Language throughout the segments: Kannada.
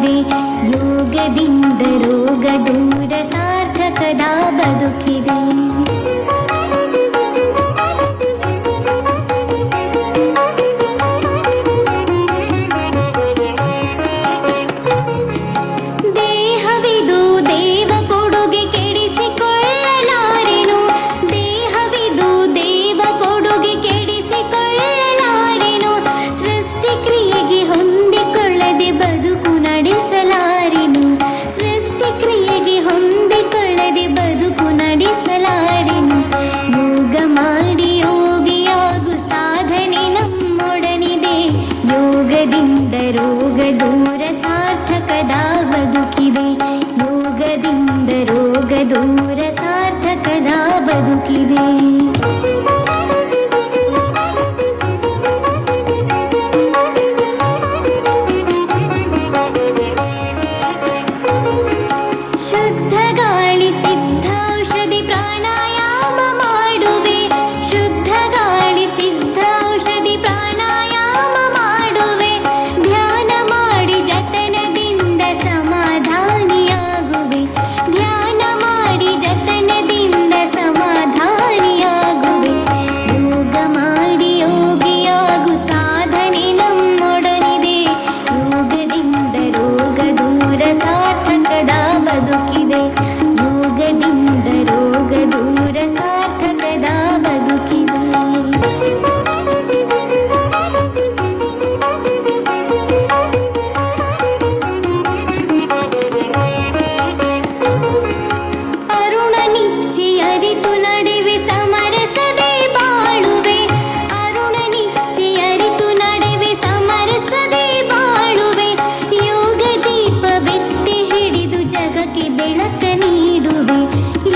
ಬದುಕಿದೆ, ಯೋಗದಿಂದ ರೋಗ ದೂರ ಸಾರ್ಥಕದ ಬದುಕಿದೆ. ದೇಹವಿದು ದೇವ ಕೊಡುಗೆ ಕೆಡಿಸಿಕೊಳ್ಳಲಾರೆನು, ದೇಹವಿದು ದೇವ ಕೊಡುಗೆ ಕೆಡಿಸಿಕೊಳ್ಳಲಾರೆನು, ಸೃಷ್ಟಿ ಕ್ರಿಯೆಗೆ ಹೊಂದಿಕೊಳ್ಳದೆ ಬದುಕು ನಡೆಸಲಾರೆನು, ಸೃಷ್ಟಿ ಕ್ರಿಯೆಗೆ ಹೊಂದಿಕೊಳ್ಳದೆ ಬದುಕು ನಡೆಸಲಾರೆನು. ಯೋಗ ಮಾಡಿ ಯೋಗಿಯಾಗು ಸಾಧನೆ ನಮ್ಮೊಡನಿದೆ, ಯೋಗದಿಂದ ರೋಗ ದೂರ ಸಾರ್ಥಕದ ಬದುಕಿದೆ, ಯೋಗದಿಂದ ರೋಗ ದೂರ ಸಾರ್ಥಕದ ಬದುಕಿದೆ. ಶುದ್ಧ ಗಾಳಿ ಸಿದ್ಧೌಷಧಿ ಪ್ರಾಣಾಯಾಮ ಮಾಡುವೆ, ಶುದ್ಧ ಗಾಳಿ ಸಿದ್ಧೌಷಧಿ ಪ್ರಾಣಾಯಾಮ ಮಾಡುವೆ, ಧ್ಯಾನ ಮಾಡಿ ಜತನದಿಂದ ಸಮಾಧಾನಿಯಾಗುವೆ, ಧ್ಯಾನ ಮಾಡಿ ಜತನದಿಂದ ಸಮಾಧಾನಿಯಾಗುವೆ. ಯೋಗ ಮಾಡಿ ಯೋಗಿಯಾಗು ಸಾಧನೆ ನಮ್ಮೊಡನಿದೆ, ಯೋಗದಿಂದ ರೋಗ ದೂರ ಸಾರ್ಥಕದ ಬದುಕಿದೆ, ಯೋಗದಿಂದ ರೋಗ ದೂರ ಸಾರ್ಥಕದ ಬದುಕಿದೆ. ಅರುಣ ನಿಚ್ಚಿ ಅರಿತು ನಡೆವೆ ಸಮರಸದೆ ಬಾಳುವೆ, ಅರುಣ ನಿಚ್ಚಿ ಅರಿತು ನಡೆವೆ ಸಮರಸದೆ ಬಾಳುವೆ, ಯೋಗ ದೀಪ ಬೆತ್ತಿ ಹಿಡಿದು ಜಗಕ್ಕೆ ಬೆಳಕ ನೀಡುವೆ,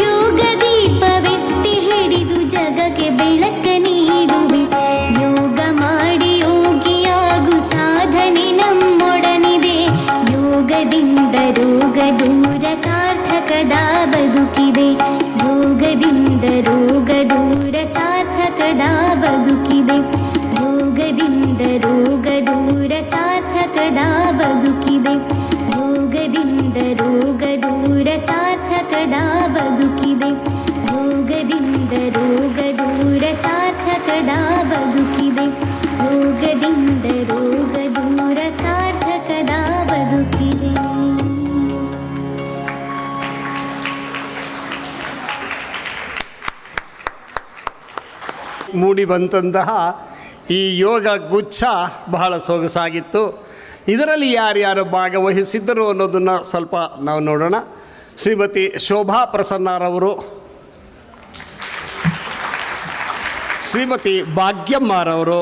ಯೋಗ ದೀಪ ಬೆತ್ತಿ ಹಿಡಿದು ಜಗಕ್ಕೆ ಬೆಳಕ ನೀಡುವೆ. ಯೋಗ ಮಾಡಿ ಯೋಗಿಯಾಗು ಸಾಧನೆ ನಮ್ಮೊಡನಿದೆ, ಯೋಗದಿಂದ ರೋಗ ದೂರ ಸಾರ್ಥಕದ ಬದುಕಿದೆ, ಯೋಗದಿಂದ ರೋಗ ದೂರ ಸಾರ್ಥಕದ ಬದುಕಿದೆ, ಯೋಗದಿಂದ ರೋಗ ದೂರ ಸಾರ್ಥಕದ ಬದುಕಿದೆ, ಯೋಗದಿಂದ ರೋಗ ದೂರ ಸಾರ್ಥಕದ ಬದುಕಿದೆ, ಯೋಗದಿಂದ ರೋಗ ದೂರ ಸಾರ್ಥಕದ ಬದುಕಿದೆ, ಯೋಗದಿಂದ ರೋಗ ದೂರ ಸಾರ್ಥಕದ ಬದುಕಿದೆ. ಮೂಡಿ ಬಂದಂತಹ ಈ ಯೋಗ ಗುಚ್ಛ ಬಹಳ ಸೊಗಸಾಗಿತ್ತು. ಇದರಲ್ಲಿ ಯಾರ್ಯಾರು ಭಾಗವಹಿಸಿದ್ದರು ಅನ್ನೋದನ್ನು ಸ್ವಲ್ಪ ನಾವು ನೋಡೋಣ. ಶ್ರೀಮತಿ ಶೋಭಾ ಪ್ರಸನ್ನರವರು, ಶ್ರೀಮತಿ ಭಾಗ್ಯಮ್ಮರವರು,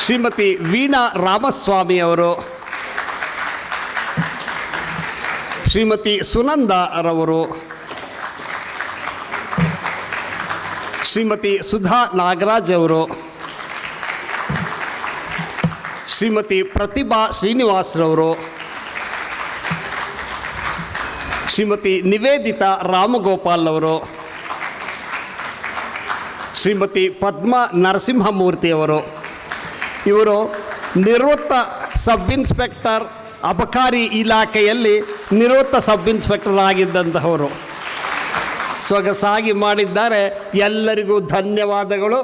ಶ್ರೀಮತಿ ವೀಣಾ ರಾಮಸ್ವಾಮಿಯವರು, ಶ್ರೀಮತಿ ಸುನಂದರವರು, ಶ್ರೀಮತಿ ಸುಧಾ ನಾಗರಾಜ್ ಅವರು, ಶ್ರೀಮತಿ ಪ್ರತಿಭಾ ಶ್ರೀನಿವಾಸರವರು, ಶ್ರೀಮತಿ ನಿವೇದಿತಾ ರಾಮಗೋಪಾಲ್ ಅವರು, ಶ್ರೀಮತಿ ಪದ್ಮಾ ನರಸಿಂಹಮೂರ್ತಿಯವರು. ಇವರು ನಿವೃತ್ತ ಸಬ್ ಇನ್ಸ್ಪೆಕ್ಟರ್ ಅಬಕಾರಿ ಇಲಾಖೆಯಲ್ಲಿ ನಿವೃತ್ತ ಸಬ್ ಇನ್ಸ್ಪೆಕ್ಟರ್ ಆಗಿದ್ದಂತಹವರು. ಸೊಗಸಾಗಿ ಮಾಡಿದ್ದಾರೆ. ಎಲ್ಲರಿಗೂ ಧನ್ಯವಾದಗಳು.